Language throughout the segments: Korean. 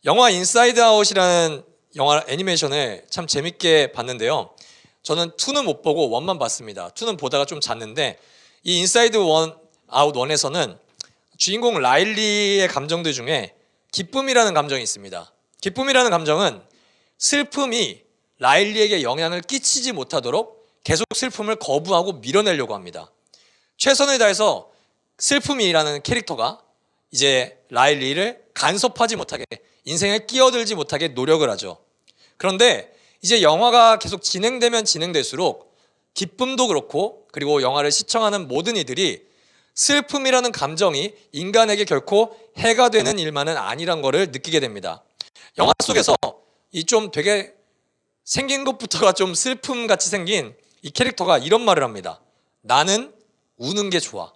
영화 인사이드 아웃이라는 영화 애니메이션을 참 재밌게 봤는데요. 저는 2는 못 보고 1만 봤습니다. 2는 보다가 좀 잤는데 이 인사이드 아웃 1에서는 주인공 라일리의 감정들 중에 기쁨이라는 감정이 있습니다. 기쁨이라는 감정은 슬픔이 라일리에게 영향을 끼치지 못하도록 계속 슬픔을 거부하고 밀어내려고 합니다. 최선을 다해서 슬픔이라는 캐릭터가 이제 라일리를 간섭하지 못하게, 인생에 끼어들지 못하게 노력을 하죠. 그런데 이제 영화가 계속 진행되면 진행될수록 기쁨도 그렇고, 그리고 영화를 시청하는 모든 이들이 슬픔이라는 감정이 인간에게 결코 해가 되는 일만은 아니란 것을 느끼게 됩니다. 영화 속에서 이 좀 되게 생긴 것부터가 좀 슬픔같이 생긴 이 캐릭터가 이런 말을 합니다. 나는 우는 게 좋아.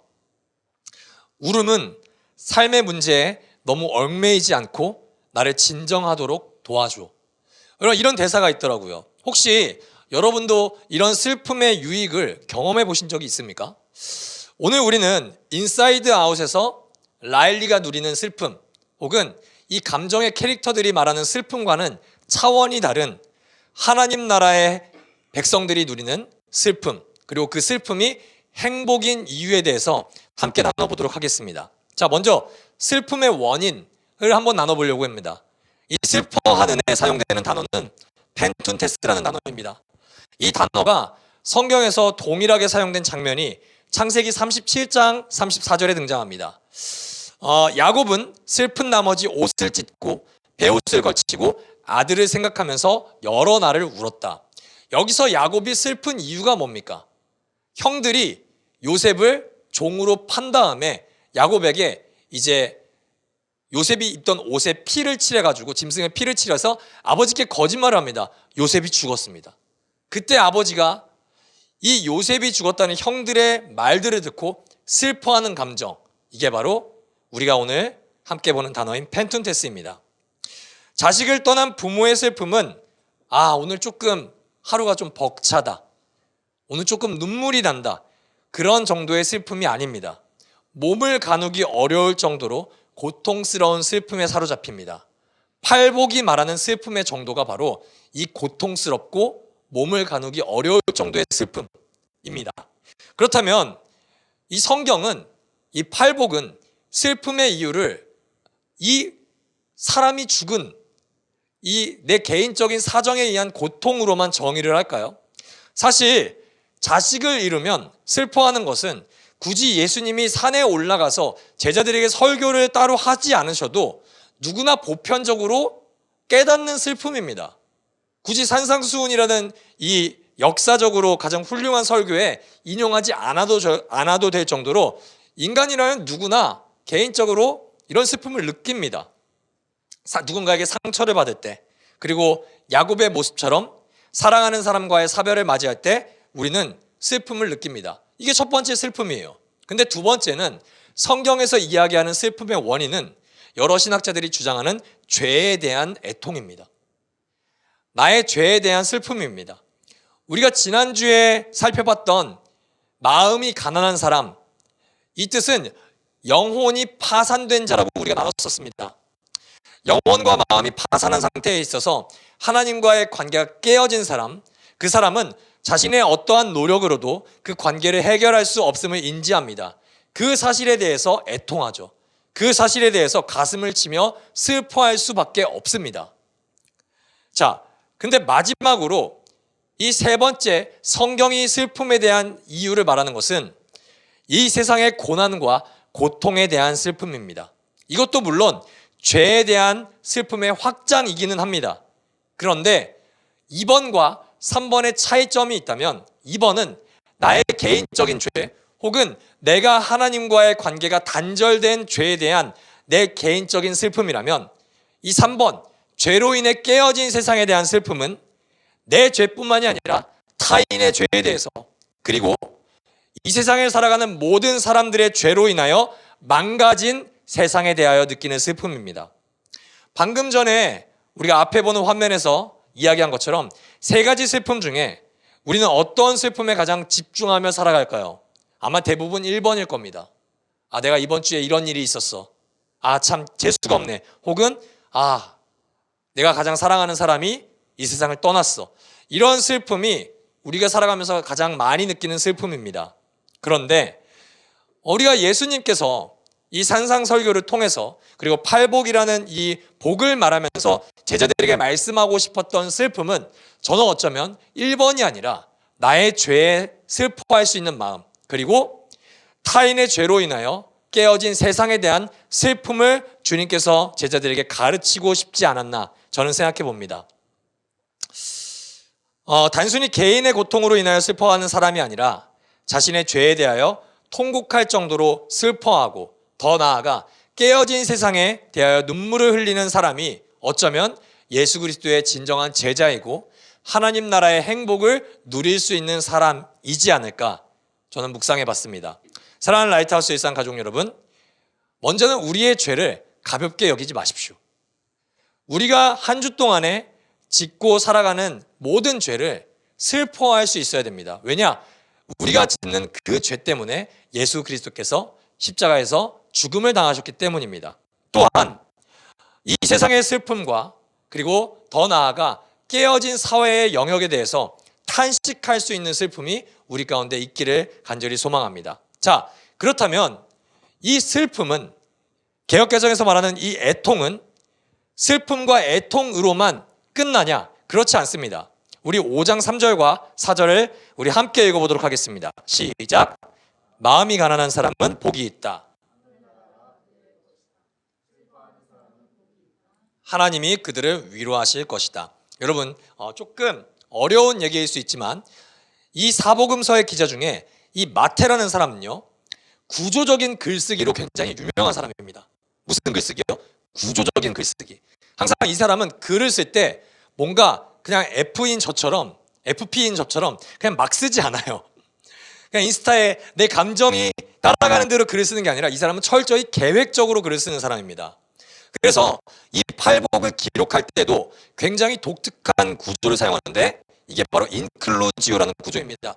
울음은 삶의 문제에 너무 얽매이지 않고 나를 진정하도록 도와줘. 여러분, 이런 대사가 있더라고요. 혹시 여러분도 이런 슬픔의 유익을 경험해 보신 적이 있습니까? 오늘 우리는 인사이드 아웃에서 라일리가 누리는 슬픔, 혹은 이 감정의 캐릭터들이 말하는 슬픔과는 차원이 다른 하나님 나라의 백성들이 누리는 슬픔, 그리고 그 슬픔이 행복인 이유에 대해서 함께 나눠보도록 하겠습니다. 자, 먼저 슬픔의 원인을 한번 나눠보려고 합니다. 이 슬퍼하는 데 사용되는 단어는 펜툰테스라는 단어입니다. 이 단어가 성경에서 동일하게 사용된 장면이 창세기 37장 34절에 등장합니다. 야곱은 슬픈 나머지 옷을 찢고 베옷을 걸치고 아들을 생각하면서 여러 날을 울었다. 여기서 야곱이 슬픈 이유가 뭡니까? 형들이 요셉을 종으로 판 다음에 야곱에게 이제 요셉이 입던 옷에 피를 칠해가지고, 짐승에 피를 칠해서 아버지께 거짓말을 합니다. 요셉이 죽었습니다. 그때 아버지가 이 요셉이 죽었다는 형들의 말들을 듣고 슬퍼하는 감정, 이게 바로 우리가 오늘 함께 보는 단어인 펜툰테스입니다. 자식을 떠난 부모의 슬픔은 오늘 조금 하루가 좀 벅차다, 오늘 조금 눈물이 난다, 그런 정도의 슬픔이 아닙니다. 몸을 가누기 어려울 정도로 고통스러운 슬픔에 사로잡힙니다. 팔복이 말하는 슬픔의 정도가 바로 이 고통스럽고 몸을 가누기 어려울 정도의 슬픔입니다. 그렇다면 이 성경은, 이 팔복은 슬픔의 이유를 이 사람이 죽은 이 내 개인적인 사정에 의한 고통으로만 정의를 할까요? 사실 자식을 잃으면 슬퍼하는 것은 굳이 예수님이 산에 올라가서 제자들에게 설교를 따로 하지 않으셔도 누구나 보편적으로 깨닫는 슬픔입니다. 굳이 산상수훈이라는 이 역사적으로 가장 훌륭한 설교에 인용하지 않아도 될 정도로 인간이라면 누구나 개인적으로 이런 슬픔을 느낍니다. 누군가에게 상처를 받을 때, 그리고 야곱의 모습처럼 사랑하는 사람과의 사별을 맞이할 때 우리는 슬픔을 느낍니다. 이게 첫 번째 슬픔이에요. 근데 두 번째는, 성경에서 이야기하는 슬픔의 원인은 여러 신학자들이 주장하는 죄에 대한 애통입니다. 나의 죄에 대한 슬픔입니다. 우리가 지난주에 살펴봤던 마음이 가난한 사람, 이 뜻은 영혼이 파산된 자라고 우리가 나눴었습니다. 영혼과 마음이 파산한 상태에 있어서 하나님과의 관계가 깨어진 사람, 그 사람은 자신의 어떠한 노력으로도 그 관계를 해결할 수 없음을 인지합니다. 그 사실에 대해서 애통하죠. 그 사실에 대해서 가슴을 치며 슬퍼할 수밖에 없습니다. 자, 근데 마지막으로 이 세 번째, 성경이 슬픔에 대한 이유를 말하는 것은 이 세상의 고난과 고통에 대한 슬픔입니다. 이것도 물론 죄에 대한 슬픔의 확장이기는 합니다. 그런데 2번과 3번의 차이점이 있다면, 2번은 나의 개인적인 죄, 혹은 내가 하나님과의 관계가 단절된 죄에 대한 내 개인적인 슬픔이라면, 이 3번, 죄로 인해 깨어진 세상에 대한 슬픔은 내 죄뿐만이 아니라 타인의 죄에 대해서, 그리고 이 세상을 살아가는 모든 사람들의 죄로 인하여 망가진 세상에 대하여 느끼는 슬픔입니다. 방금 전에 우리가 앞에 보는 화면에서 이야기한 것처럼 세 가지 슬픔 중에 우리는 어떤 슬픔에 가장 집중하며 살아갈까요? 아마 대부분 1번일 겁니다. 내가 이번 주에 이런 일이 있었어. 참 재수가 없네. 혹은 내가 가장 사랑하는 사람이 이 세상을 떠났어. 이런 슬픔이 우리가 살아가면서 가장 많이 느끼는 슬픔입니다. 그런데 우리가 예수님께서 이 산상설교를 통해서 그리고 팔복이라는 이 복을 말하면서 제자들에게 말씀하고 싶었던 슬픔은 저는 어쩌면 1번이 아니라 나의 죄에 슬퍼할 수 있는 마음, 그리고 타인의 죄로 인하여 깨어진 세상에 대한 슬픔을 주님께서 제자들에게 가르치고 싶지 않았나 저는 생각해 봅니다. 단순히 개인의 고통으로 인하여 슬퍼하는 사람이 아니라 자신의 죄에 대하여 통곡할 정도로 슬퍼하고 더 나아가 깨어진 세상에 대하여 눈물을 흘리는 사람이 어쩌면 예수 그리스도의 진정한 제자이고 하나님 나라의 행복을 누릴 수 있는 사람이지 않을까 저는 묵상해 봤습니다. 사랑하는 라이트하우스 일상 가족 여러분, 먼저는 우리의 죄를 가볍게 여기지 마십시오. 우리가 한 주 동안에 짓고 살아가는 모든 죄를 슬퍼할 수 있어야 됩니다. 왜냐? 우리가 짓는 그 죄 때문에 예수 그리스도께서 십자가에서 죽음을 당하셨기 때문입니다. 또한 이 세상의 슬픔과 그리고 더 나아가 깨어진 사회의 영역에 대해서 탄식할 수 있는 슬픔이 우리 가운데 있기를 간절히 소망합니다. 자, 그렇다면 이 슬픔은, 개역개정에서 말하는 이 애통은 슬픔과 애통으로만 끝나냐? 그렇지 않습니다. 우리 5장 3절과 4절을 우리 함께 읽어보도록 하겠습니다. 시작. 마음이 가난한 사람은 복이 있다. 하나님이 그들을 위로하실 것이다. 여러분, 조금 어려운 얘기일 수 있지만 이 사복음서의 기자 중에 이 마태라는 사람은요, 구조적인 글쓰기로 굉장히 유명한 사람입니다. 무슨 글쓰기요? 구조적인 글쓰기. 항상 이 사람은 글을 쓸 때 뭔가 그냥 FP인 저처럼 그냥 막 쓰지 않아요. 그냥 인스타에 내 감정이 따라가는 대로 글을 쓰는 게 아니라 이 사람은 철저히 계획적으로 글을 쓰는 사람입니다. 그래서 이 팔복을 기록할 때도 굉장히 독특한 구조를 사용하는데 이게 바로 인클로지오라는 구조입니다.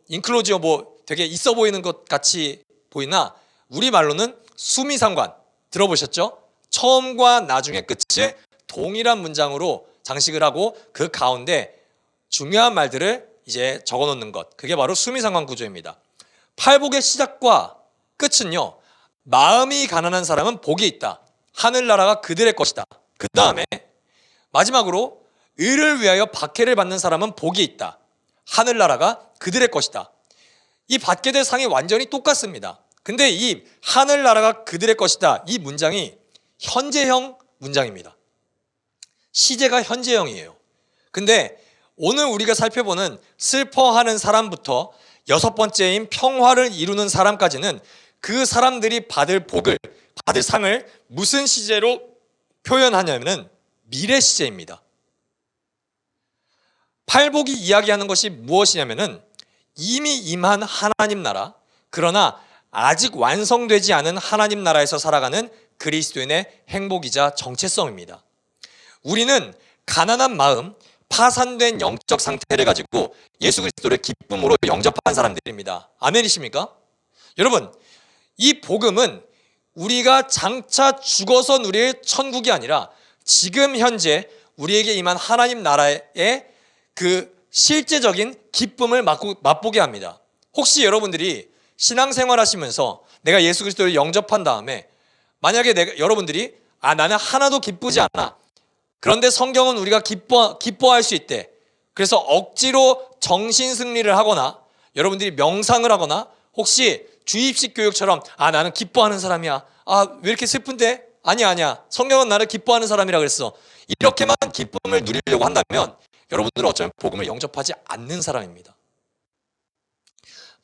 인클로지오 되게 있어 보이는 것 같이 보이나 우리말로는 수미상관 들어보셨죠? 처음과 나중의 끝을 동일한 문장으로 장식을 하고 그 가운데 중요한 말들을 이제 적어 놓는 것, 그게 바로 수미상관 구조입니다. 팔복의 시작과 끝은요, 마음이 가난한 사람은 복이 있다. 하늘나라가 그들의 것이다. 그 다음에 마지막으로 의를 위하여 박해를 받는 사람은 복이 있다. 하늘나라가 그들의 것이다. 이 받게 될 상이 완전히 똑같습니다. 근데 이 하늘나라가 그들의 것이다, 이 문장이 현재형 문장입니다. 시제가 현재형이에요. 근데 오늘 우리가 살펴보는 슬퍼하는 사람부터 6번째인 평화를 이루는 사람까지는 그 사람들이 받을 복을, 받을 상을 무슨 시제로 표현하냐면은 미래 시제입니다. 팔복이 이야기하는 것이 무엇이냐면은 이미 임한 하나님 나라, 그러나 아직 완성되지 않은 하나님 나라에서 살아가는 그리스도인의 행복이자 정체성입니다. 우리는 가난한 마음, 파산된 영적 상태를 가지고 예수 그리스도를 기쁨으로 영접한 사람들입니다. 아멘이십니까? 여러분, 이 복음은 우리가 장차 죽어서 누릴 천국이 아니라 지금 현재 우리에게 임한 하나님 나라의 그 실제적인 기쁨을 맛보게 합니다. 혹시 여러분들이 신앙생활 하시면서 내가 예수 그리스도를 영접한 다음에 만약에 여러분들이 나는 하나도 기쁘지 않아. 그런데 성경은 우리가 기뻐할 수 있대. 그래서 억지로 정신승리를 하거나 여러분들이 명상을 하거나 혹시 주입식 교육처럼 나는 기뻐하는 사람이야. 왜 이렇게 슬픈데? 아니야. 성경은 나를 기뻐하는 사람이라 그랬어. 이렇게만 기쁨을 누리려고 한다면 여러분들은 어쩌면 복음을 영접하지 않는 사람입니다.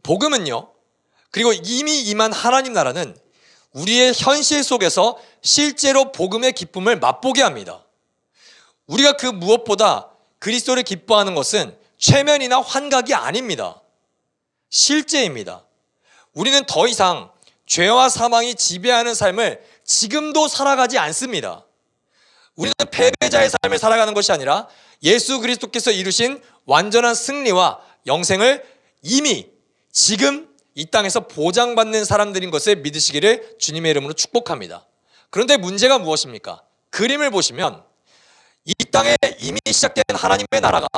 복음은요, 그리고 이미 임한 하나님 나라는 우리의 현실 속에서 실제로 복음의 기쁨을 맛보게 합니다. 우리가 그 무엇보다 그리스도를 기뻐하는 것은 최면이나 환각이 아닙니다. 실제입니다. 우리는 더 이상 죄와 사망이 지배하는 삶을 지금도 살아가지 않습니다. 우리는 패배자의 삶을 살아가는 것이 아니라 예수 그리스도께서 이루신 완전한 승리와 영생을 이미 지금 이 땅에서 보장받는 사람들인 것을 믿으시기를 주님의 이름으로 축복합니다. 그런데 문제가 무엇입니까? 그림을 보시면 이 땅에 이미 시작된 하나님의 나라가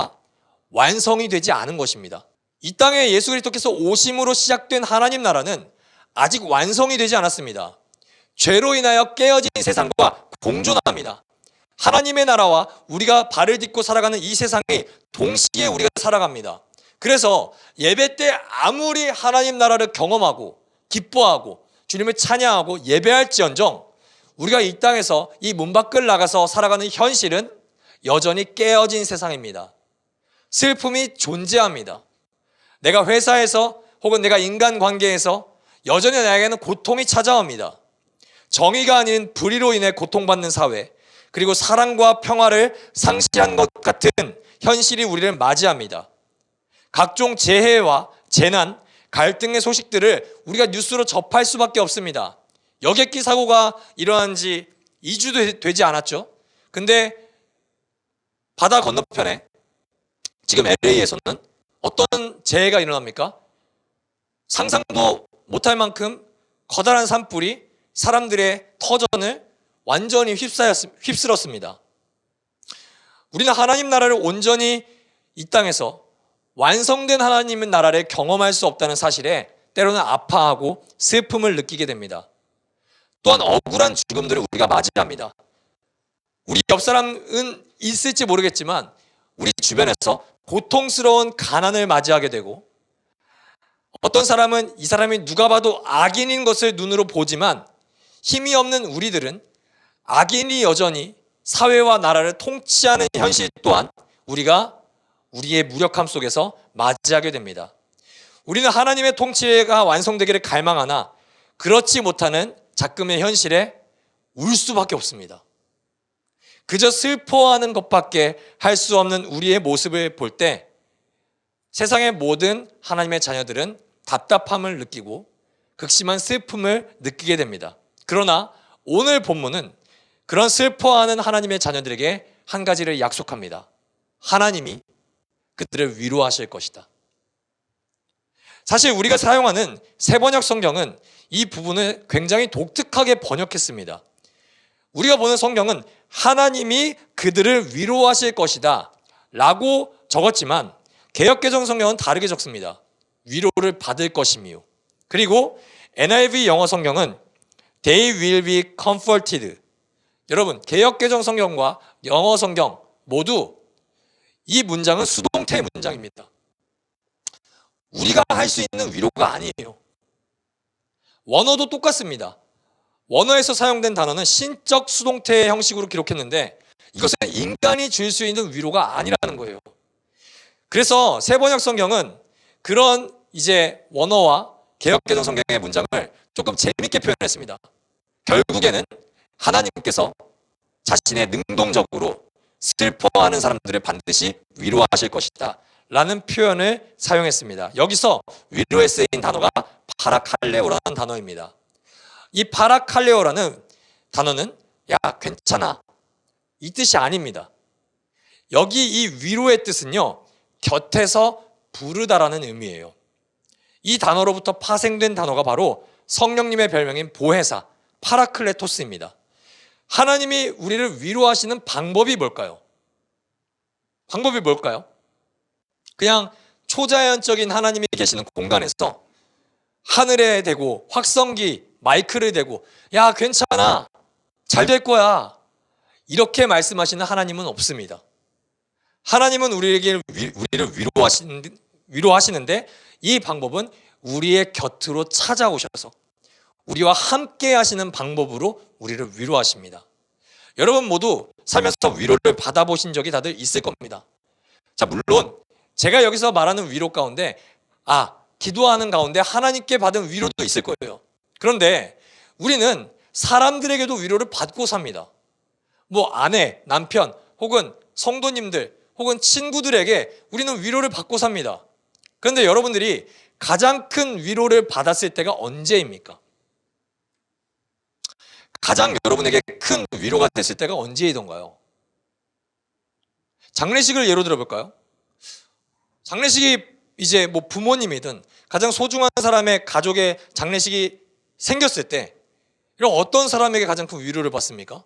완성이 되지 않은 것입니다. 이 땅에 예수 그리스도께서 오심으로 시작된 하나님 나라는 아직 완성이 되지 않았습니다. 죄로 인하여 깨어진 세상과 공존합니다. 하나님의 나라와 우리가 발을 딛고 살아가는 이 세상이 동시에 우리가 살아갑니다. 그래서 예배 때 아무리 하나님 나라를 경험하고 기뻐하고 주님을 찬양하고 예배할지언정 우리가 이 땅에서 이 문 밖을 나가서 살아가는 현실은 여전히 깨어진 세상입니다. 슬픔이 존재합니다. 내가 회사에서 혹은 내가 인간관계에서 여전히 나에게는 고통이 찾아옵니다. 정의가 아닌 불의로 인해 고통받는 사회, 그리고 사랑과 평화를 상실한 것 같은 현실이 우리를 맞이합니다. 각종 재해와 재난, 갈등의 소식들을 우리가 뉴스로 접할 수밖에 없습니다. 여객기 사고가 일어난 지 2주도 되지 않았죠. 근데 바다 건너편에 지금 LA에서는 어떤 재해가 일어납니까? 상상도 못할 만큼 커다란 산불이 사람들의 터전을 완전히 휩쓸었습니다. 우리는 하나님 나라를 온전히 이 땅에서 완성된 하나님의 나라를 경험할 수 없다는 사실에 때로는 아파하고 슬픔을 느끼게 됩니다. 또한 억울한 죽음들을 우리가 맞이합니다. 우리 옆 사람은 있을지 모르겠지만 우리 주변에서 고통스러운 가난을 맞이하게 되고, 어떤 사람은 이 사람이 누가 봐도 악인인 것을 눈으로 보지만 힘이 없는 우리들은 악인이 여전히 사회와 나라를 통치하는 현실 또한 우리가 우리의 무력함 속에서 맞이하게 됩니다. 우리는 하나님의 통치가 완성되기를 갈망하나 그렇지 못하는 작금의 현실에 울 수밖에 없습니다. 그저 슬퍼하는 것밖에 할 수 없는 우리의 모습을 볼 때 세상의 모든 하나님의 자녀들은 답답함을 느끼고 극심한 슬픔을 느끼게 됩니다. 그러나 오늘 본문은 그런 슬퍼하는 하나님의 자녀들에게 한 가지를 약속합니다. 하나님이 그들을 위로하실 것이다. 사실 우리가 사용하는 새번역 성경은 이 부분을 굉장히 독특하게 번역했습니다. 우리가 보는 성경은 하나님이 그들을 위로하실 것이다 라고 적었지만 개역개정 성경은 다르게 적습니다. 위로를 받을 것이며, 그리고 NIV 영어 성경은 They will be comforted. 여러분, 개역개정 성경과 영어 성경 모두 이 문장은 수동태 문장입니다. 우리가 할 수 있는 위로가 아니에요. 원어도 똑같습니다. 원어에서 사용된 단어는 신적 수동태 형식으로 기록했는데 이것은 인간이 줄 수 있는 위로가 아니라는 거예요. 그래서 새번역 성경은 그런 이제 원어와 개역개정 성경의 문장을 조금 재밌게 표현했습니다. 결국에는 하나님께서 자신의 능동적으로 슬퍼하는 사람들을 반드시 위로하실 것이다 라는 표현을 사용했습니다. 여기서 위로에 쓰인 단어가 파라칼레오라는 단어입니다. 이 파라칼레오라는 단어는 야 괜찮아 이 뜻이 아닙니다. 여기 이 위로의 뜻은요, 곁에서 부르다라는 의미예요. 이 단어로부터 파생된 단어가 바로 성령님의 별명인 보혜사 파라클레토스입니다. 하나님이 우리를 위로하시는 방법이 뭘까요? 방법이 뭘까요? 그냥 초자연적인 하나님이 계시는 공간에서 하늘에 대고 확성기 마이크를 대고 야 괜찮아 잘 될 거야 이렇게 말씀하시는 하나님은 없습니다. 하나님은 우리를 위로하시는데 이 방법은 우리의 곁으로 찾아오셔서 우리와 함께 하시는 방법으로 우리를 위로하십니다. 여러분 모두 살면서 위로를 받아보신 적이 다들 있을 겁니다. 자, 물론 제가 여기서 말하는 위로 가운데 기도하는 가운데 하나님께 받은 위로도 있을 거예요. 그런데 우리는 사람들에게도 위로를 받고 삽니다. 뭐 아내, 남편 혹은 성도님들 혹은 친구들에게 우리는 위로를 받고 삽니다. 그런데 여러분들이 가장 큰 위로를 받았을 때가 언제입니까? 가장 여러분에게 큰 위로가 됐을 때가 언제이던가요? 장례식을 예로 들어볼까요? 장례식이 이제 뭐 부모님이든 가장 소중한 사람의 가족의 장례식이 생겼을 때 이런 어떤 사람에게 가장 큰 위로를 받습니까?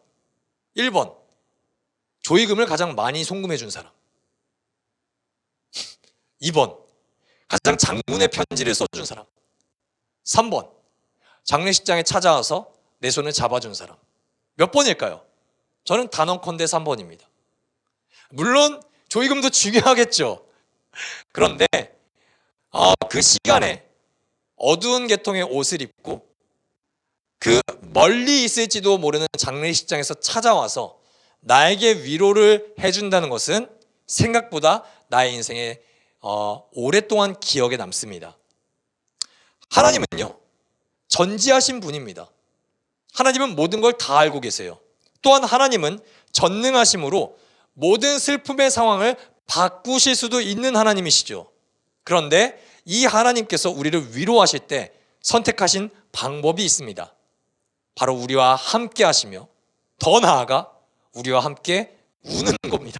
1번 조의금을 가장 많이 송금해 준 사람. 2번, 가장 장문의 편지를 써준 사람. 3번, 장례식장에 찾아와서 내 손을 잡아준 사람. 몇 번일까요? 저는 단언컨대 3번입니다. 물론 조의금도 중요하겠죠. 그런데 그 시간에 어두운 계통의 옷을 입고 그 멀리 있을지도 모르는 장례식장에서 찾아와서 나에게 위로를 해준다는 것은 생각보다 나의 인생에 오랫동안 기억에 남습니다. 하나님은요, 전지하신 분입니다. 하나님은 모든 걸 다 알고 계세요. 또한 하나님은 전능하심으로 모든 슬픔의 상황을 바꾸실 수도 있는 하나님이시죠. 그런데 이 하나님께서 우리를 위로하실 때 선택하신 방법이 있습니다. 바로 우리와 함께 하시며 더 나아가 우리와 함께 우는 겁니다.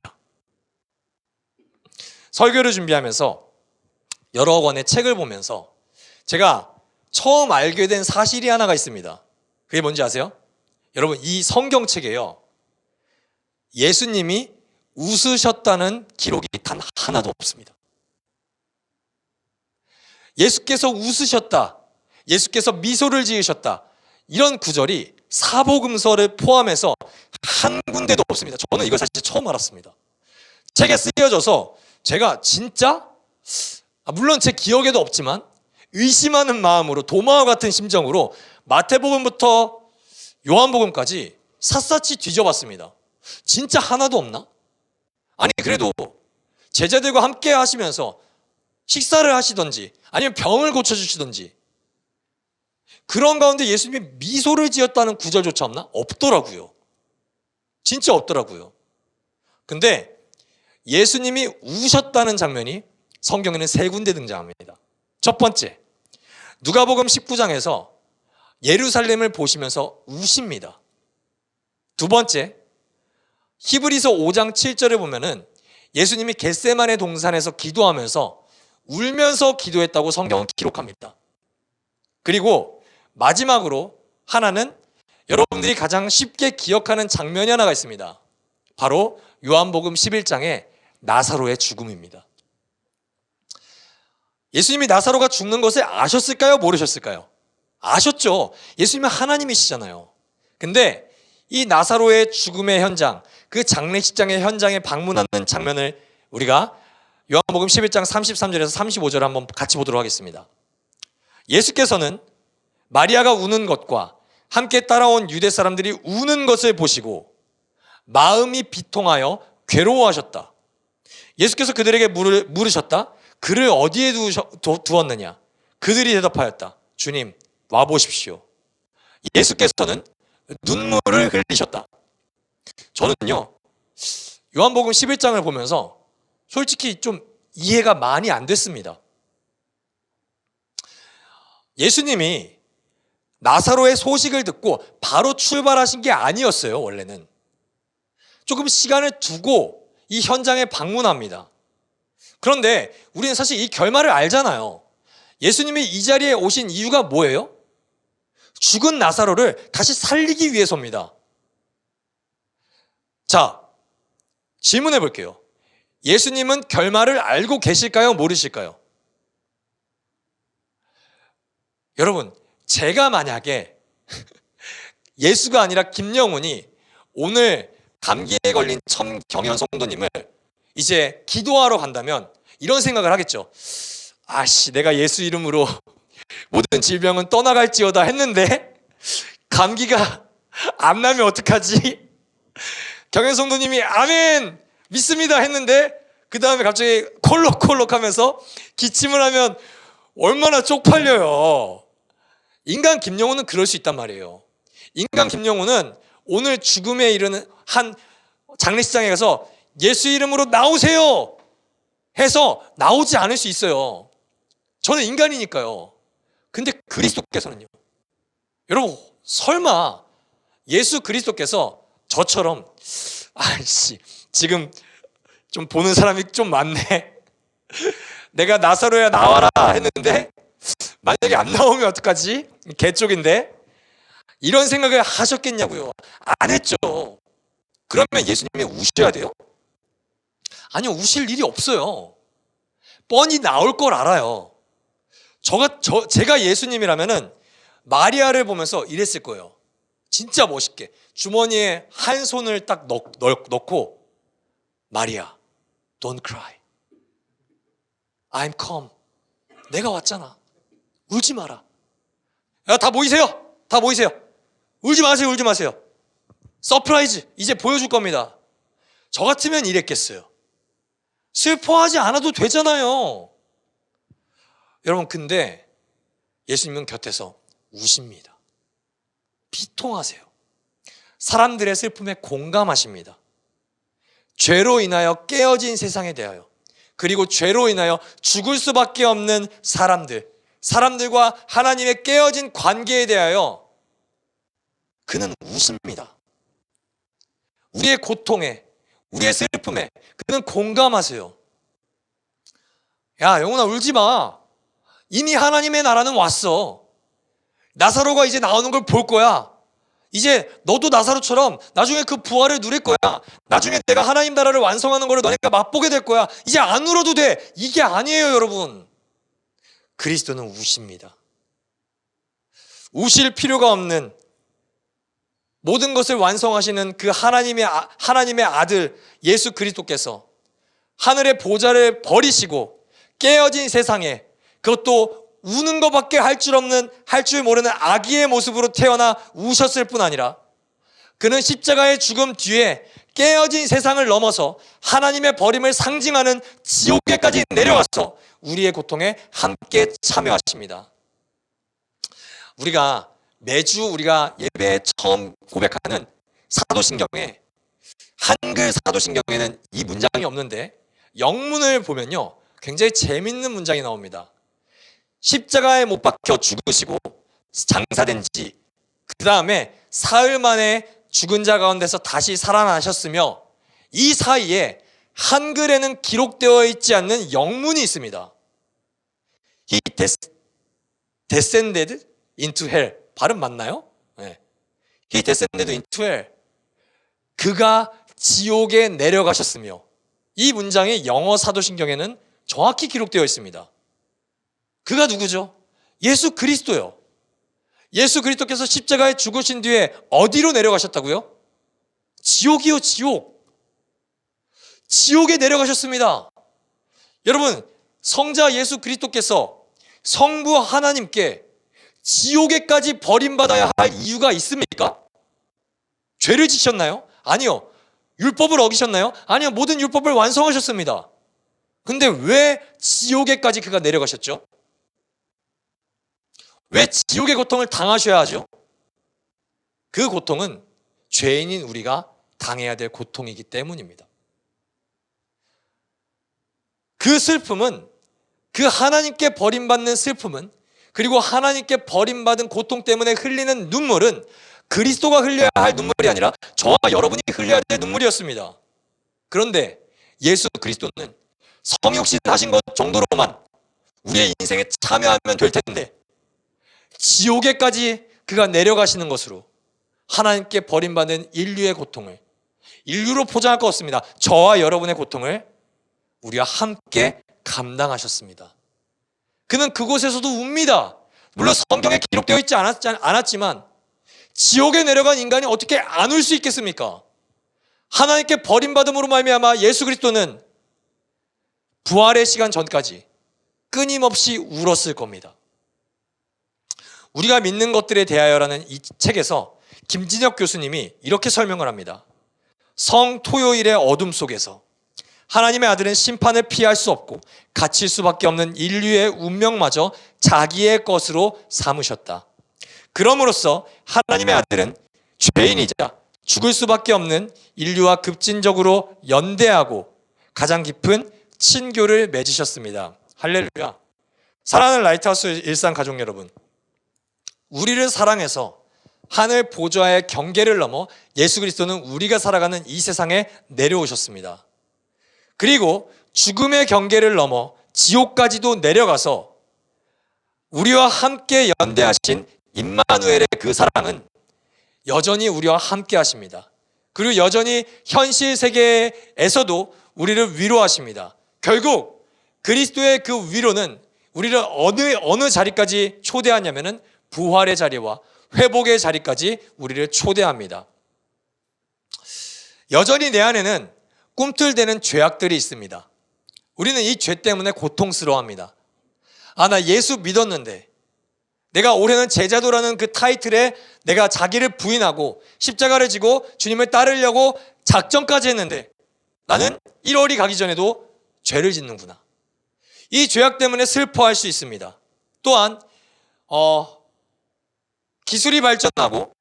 설교를 준비하면서 여러 권의 책을 보면서 제가 처음 알게 된 사실이 하나가 있습니다. 그게 뭔지 아세요? 여러분, 이 성경책에요, 예수님이 웃으셨다는 기록이 단 하나도 없습니다. 예수께서 웃으셨다, 예수께서 미소를 지으셨다, 이런 구절이 사복음서를 포함해서 한 군데도 없습니다. 저는 이걸 사실 처음 알았습니다. 책에 쓰여져서 제가 진짜, 물론 제 기억에도 없지만 의심하는 마음으로, 도마와 같은 심정으로 마태복음부터 요한복음까지 샅샅이 뒤져봤습니다. 진짜 하나도 없나? 아니, 그래도 제자들과 함께 하시면서 식사를 하시던지 아니면 병을 고쳐주시던지 그런 가운데 예수님이 미소를 지었다는 구절조차 없나? 없더라고요. 진짜 없더라고요. 근데 예수님이 우셨다는 장면이 성경에는 3군데 등장합니다. 첫 번째, 누가복음 19장에서 예루살렘을 보시면서 우십니다. 두 번째, 히브리서 5장 7절에 보면은 예수님이 겟세마네 동산에서 기도하면서 울면서 기도했다고 성경은 기록합니다. 그리고 마지막으로 하나는 여러분들이 가장 쉽게 기억하는 장면이 하나가 있습니다. 바로 요한복음 11장의 나사로의 죽음입니다. 예수님이 나사로가 죽는 것을 아셨을까요? 모르셨을까요? 아셨죠. 예수님은 하나님이시잖아요. 근데 이 나사로의 죽음의 현장, 그 장례식장의 현장에 방문하는 장면을 우리가 요한복음 11장 33절에서 35절 한번 같이 보도록 하겠습니다. 예수께서는 마리아가 우는 것과 함께 따라온 유대 사람들이 우는 것을 보시고 마음이 비통하여 괴로워하셨다. 예수께서 그들에게 물으셨다. 그를 어디에 두었느냐? 그들이 대답하였다. 주님, 와보십시오. 예수께서는 눈물을 흘리셨다. 저는요, 요한복음 11장을 보면서 솔직히 좀 이해가 많이 안 됐습니다. 예수님이 나사로의 소식을 듣고 바로 출발하신 게 아니었어요, 원래는. 조금 시간을 두고 이 현장에 방문합니다. 그런데 우리는 사실 이 결말을 알잖아요. 예수님이 이 자리에 오신 이유가 뭐예요? 죽은 나사로를 다시 살리기 위해서입니다. 자, 질문해 볼게요. 예수님은 결말을 알고 계실까요? 모르실까요? 여러분, 제가 만약에 예수가 아니라 김영훈이 오늘 감기에 걸린 청경현 성도님을 이제 기도하러 간다면 이런 생각을 하겠죠. 내가 예수 이름으로 모든 질병은 떠나갈지어다 했는데 감기가 안 나면 어떡하지? 경현 성도님이 아멘 믿습니다 했는데 그 다음에 갑자기 콜록콜록 하면서 기침을 하면 얼마나 쪽팔려요. 인간 김영훈은 그럴 수 있단 말이에요. 인간 김영훈은 오늘 죽음에 이르는 한 장례식장에 가서 예수 이름으로 나오세요 해서 나오지 않을 수 있어요. 저는 인간이니까요. 근데 그리스도께서는요. 여러분, 설마 예수 그리스도께서 저처럼 지금 좀 보는 사람이 좀 많네. 내가 나사로야 나와라 했는데 만약에 안 나오면 어떡하지? 개 쪽인데. 이런 생각을 하셨겠냐고요. 안 했죠. 그러면 예수님이 우셔야 돼요? 아니요, 우실 일이 없어요. 뻔히 나올 걸 알아요. 제가 예수님이라면은 마리아를 보면서 이랬을 거예요. 진짜 멋있게 주머니에 한 손을 딱 넣고, 마리아, don't cry. I'm come. 내가 왔잖아. 울지 마라. 야, 다 모이세요. 다 모이세요. 울지 마세요. 울지 마세요. 서프라이즈 이제 보여줄 겁니다. 저 같으면 이랬겠어요. 슬퍼하지 않아도 되잖아요. 여러분, 근데 예수님은 곁에서 우십니다. 비통하세요. 사람들의 슬픔에 공감하십니다. 죄로 인하여 깨어진 세상에 대하여, 그리고 죄로 인하여 죽을 수밖에 없는 사람들과 하나님의 깨어진 관계에 대하여 그는 웃습니다. 우리의 고통에, 우리의 슬픔에 그는 공감하세요. 야, 영훈아, 울지 마. 이미 하나님의 나라는 왔어. 나사로가 이제 나오는 걸 볼 거야. 이제 너도 나사로처럼 나중에 그 부활을 누릴 거야. 나중에 내가 하나님 나라를 완성하는 거를 너네가 맛보게 될 거야. 이제 안 울어도 돼. 이게 아니에요, 여러분. 그리스도는 우십니다. 우실 필요가 없는, 모든 것을 완성하시는 그 하나님의 아들 예수 그리스도께서 하늘의 보좌를 버리시고 깨어진 세상에, 그것도 우는 것밖에 할 줄 모르는 아기의 모습으로 태어나 우셨을 뿐 아니라, 그는 십자가의 죽음 뒤에 깨어진 세상을 넘어서 하나님의 버림을 상징하는 지옥에까지 내려와서 우리의 고통에 함께 참여하십니다. 매주 우리가 예배에 처음 고백하는 사도신경에, 한글 사도신경에는 이 문장이 없는데 영문을 보면요, 굉장히 재밌는 문장이 나옵니다. 십자가에 못 박혀 죽으시고 장사된 지 그 다음에 사흘 만에 죽은 자 가운데서 다시 살아나셨으며, 이 사이에 한글에는 기록되어 있지 않는 영문이 있습니다. He descended into hell. 발음 맞나요? 네. He descended into hell. 그가 지옥에 내려가셨으며, 이 문장이 영어 사도신경에는 정확히 기록되어 있습니다. 그가 누구죠? 예수 그리스도요. 예수 그리스도께서 십자가에 죽으신 뒤에 어디로 내려가셨다고요? 지옥이요, 지옥. 지옥에 내려가셨습니다. 여러분, 성자 예수 그리스도께서 성부 하나님께 지옥에까지 버림받아야 할 이유가 있습니까? 죄를 지셨나요? 아니요. 율법을 어기셨나요? 아니요. 모든 율법을 완성하셨습니다. 근데 왜 지옥에까지 그가 내려가셨죠? 왜 지옥의 고통을 당하셔야 하죠? 그 고통은 죄인인 우리가 당해야 될 고통이기 때문입니다. 그 슬픔은, 그 하나님께 버림받는 슬픔은, 그리고 하나님께 버림받은 고통 때문에 흘리는 눈물은 그리스도가 흘려야 할 눈물이 아니라 저와 여러분이 흘려야 될 눈물이었습니다. 그런데 예수 그리스도는 성육신 하신 것 정도로만 우리의 인생에 참여하면 될 텐데, 지옥에까지 그가 내려가시는 것으로 하나님께 버림받는 인류의 고통을, 인류로 포장할 것 없습니다. 저와 여러분의 고통을 우리와 함께 감당하셨습니다. 그는 그곳에서도 웁니다. 물론 성경에 기록되어 있지 않았지만 지옥에 내려간 인간이 어떻게 안 울 수 있겠습니까? 하나님께 버림받음으로 말미암아 예수 그리스도는 부활의 시간 전까지 끊임없이 울었을 겁니다. 우리가 믿는 것들에 대하여라는 이 책에서 김진혁 교수님이 이렇게 설명을 합니다. 성토요일의 어둠 속에서 하나님의 아들은 심판을 피할 수 없고 갇힐 수밖에 없는 인류의 운명마저 자기의 것으로 삼으셨다. 그럼으로써 하나님의 아들은 죄인이자 죽을 수밖에 없는 인류와 급진적으로 연대하고 가장 깊은 친교를 맺으셨습니다. 할렐루야. 사랑하는 라이트하우스 일상 가족 여러분, 우리를 사랑해서 하늘 보좌의 경계를 넘어 예수 그리스도는 우리가 살아가는 이 세상에 내려오셨습니다. 그리고 죽음의 경계를 넘어 지옥까지도 내려가서 우리와 함께 연대하신 임마누엘의 그 사랑은 여전히 우리와 함께 하십니다. 그리고 여전히 현실 세계에서도 우리를 위로하십니다. 결국 그리스도의 그 위로는 우리를 어느 자리까지 초대하냐면은 부활의 자리와 회복의 자리까지 우리를 초대합니다. 여전히 내 안에는 꿈틀대는 죄악들이 있습니다. 우리는 이 죄 때문에 고통스러워합니다. 나 예수 믿었는데, 내가 올해는 제자도라는 그 타이틀에 내가 자기를 부인하고 십자가를 지고 주님을 따르려고 작정까지 했는데 나는 1월이 가기 전에도 죄를 짓는구나. 이 죄악 때문에 슬퍼할 수 있습니다. 또한 기술이 발전하고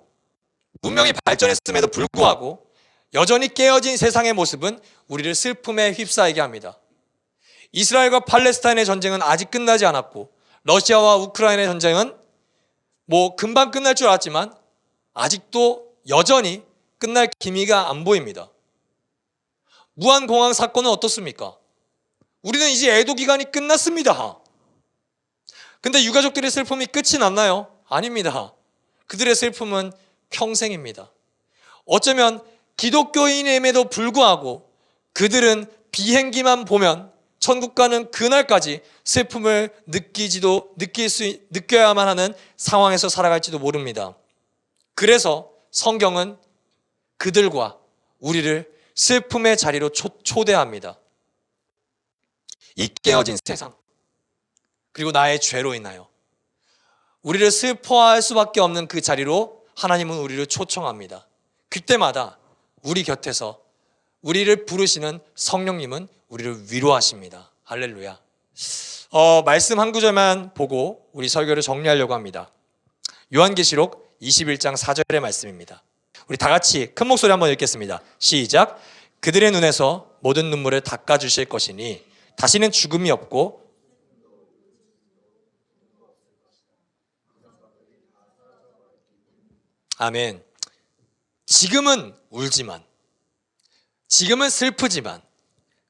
문명이 발전했음에도 불구하고 여전히 깨어진 세상의 모습은 우리를 슬픔에 휩싸이게 합니다. 이스라엘과 팔레스타인의 전쟁은 아직 끝나지 않았고 러시아와 우크라이나의 전쟁은 금방 끝날 줄 알았지만 아직도 여전히 끝날 기미가 안 보입니다. 무한공항 사건은 어떻습니까? 우리는 이제 애도 기간이 끝났습니다. 근데 유가족들의 슬픔이 끝이 났나요? 아닙니다. 그들의 슬픔은 평생입니다. 어쩌면 기독교인임에도 불구하고 그들은 비행기만 보면 천국 가는 그날까지 슬픔을 느껴야만 하는 상황에서 살아갈지도 모릅니다. 그래서 성경은 그들과 우리를 슬픔의 자리로 초대합니다. 이 깨어진 세상, 그리고 나의 죄로 인하여 우리를 슬퍼할 수밖에 없는 그 자리로 하나님은 우리를 초청합니다. 그때마다 우리 곁에서 우리를 부르시는 성령님은 우리를 위로하십니다. 할렐루야. 말씀 한 구절만 보고 우리 설교를 정리하려고 합니다. 요한계시록 21장 4절의 말씀입니다. 우리 다 같이 큰 목소리 한번 읽겠습니다. 시작. 그들의 눈에서 모든 눈물을 닦아주실 것이니 다시는 죽음이 없고 아멘. 지금은 울지만, 지금은 슬프지만,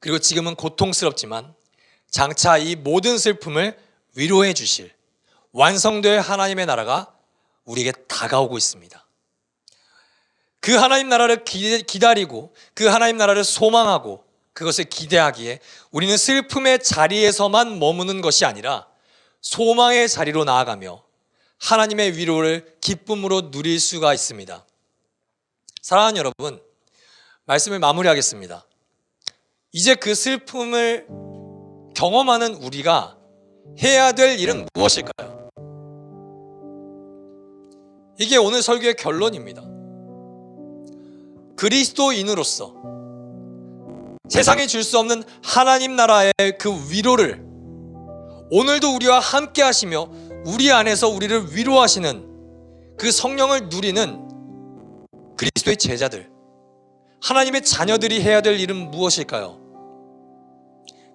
그리고 지금은 고통스럽지만 장차 이 모든 슬픔을 위로해 주실 완성될 하나님의 나라가 우리에게 다가오고 있습니다. 그 하나님 나라를 기다리고 그 하나님 나라를 소망하고 그것을 기대하기에 우리는 슬픔의 자리에서만 머무는 것이 아니라 소망의 자리로 나아가며 하나님의 위로를 기쁨으로 누릴 수가 있습니다. 사랑하는 여러분, 말씀을 마무리하겠습니다. 이제 그 슬픔을 경험하는 우리가 해야 될 일은 무엇일까요? 이게 오늘 설교의 결론입니다. 그리스도인으로서 세상에 줄 수 없는 하나님 나라의 그 위로를 오늘도 우리와 함께 하시며 우리 안에서 우리를 위로하시는 그 성령을 누리는 그리스도의 제자들, 하나님의 자녀들이 해야 될 일은 무엇일까요?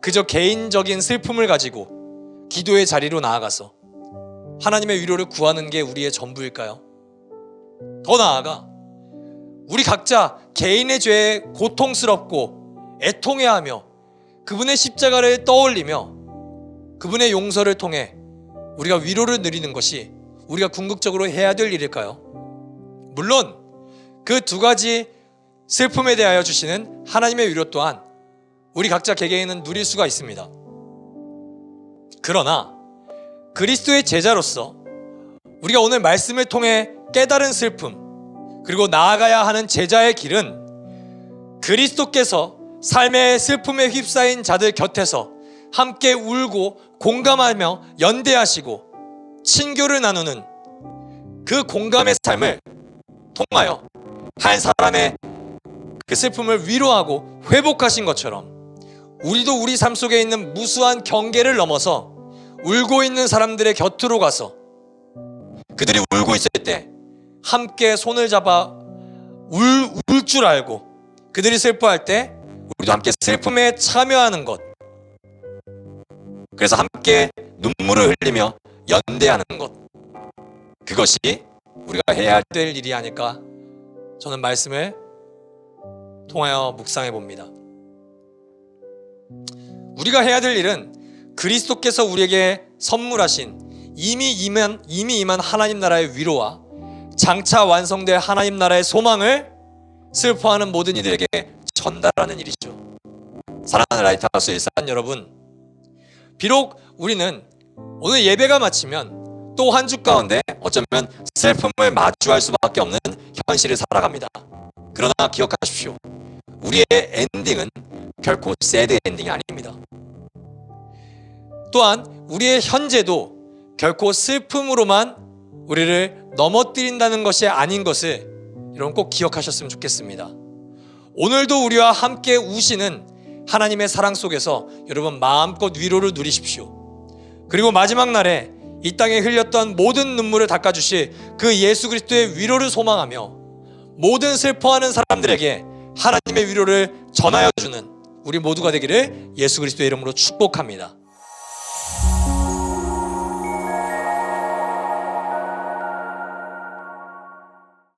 그저 개인적인 슬픔을 가지고 기도의 자리로 나아가서 하나님의 위로를 구하는 게 우리의 전부일까요? 더 나아가 우리 각자 개인의 죄에 고통스럽고 애통해하며 그분의 십자가를 떠올리며 그분의 용서를 통해 우리가 위로를 누리는 것이 우리가 궁극적으로 해야 될 일일까요? 물론 그 두 가지 슬픔에 대하여 주시는 하나님의 위로 또한 우리 각자 개개인은 누릴 수가 있습니다. 그러나 그리스도의 제자로서 우리가 오늘 말씀을 통해 깨달은 슬픔, 그리고 나아가야 하는 제자의 길은 그리스도께서 삶의 슬픔에 휩싸인 자들 곁에서 함께 울고 공감하며 연대하시고 친교를 나누는 그 공감의 삶을 통하여 한 사람의 그 슬픔을 위로하고 회복하신 것처럼 우리도 우리 삶 속에 있는 무수한 경계를 넘어서 울고 있는 사람들의 곁으로 가서 그들이 울고 있을 때 함께 손을 잡아 울 줄 알고 그들이 슬퍼할 때 우리도 함께 슬픔에 참여하는 것, 그래서 함께 눈물을 흘리며 연대하는 것, 그것이 우리가 해야 될 일이 아닐까 저는 말씀을 통하여 묵상해 봅니다. 우리가 해야 될 일은 그리스도께서 우리에게 선물하신 이미 임한 하나님 나라의 위로와 장차 완성될 하나님 나라의 소망을 슬퍼하는 모든 이들에게 전달하는 일이죠. 사랑하는 라이트하우스 일산 여러분, 비록 우리는 오늘 예배가 마치면 또 한 주 가운데 어쩌면 슬픔을 마주할 수밖에 없는 현실을 살아갑니다. 그러나 기억하십시오. 우리의 엔딩은 결코 새드 엔딩이 아닙니다. 또한 우리의 현재도 결코 슬픔으로만 우리를 넘어뜨린다는 것이 아닌 것을 여러분 꼭 기억하셨으면 좋겠습니다. 오늘도 우리와 함께 우시는 하나님의 사랑 속에서 여러분 마음껏 위로를 누리십시오. 그리고 마지막 날에 이 땅에 흘렸던 모든 눈물을 닦아주실 그 예수 그리스도의 위로를 소망하며 모든 슬퍼하는 사람들에게 하나님의 위로를 전하여 주는 우리 모두가 되기를 예수 그리스도의 이름으로 축복합니다.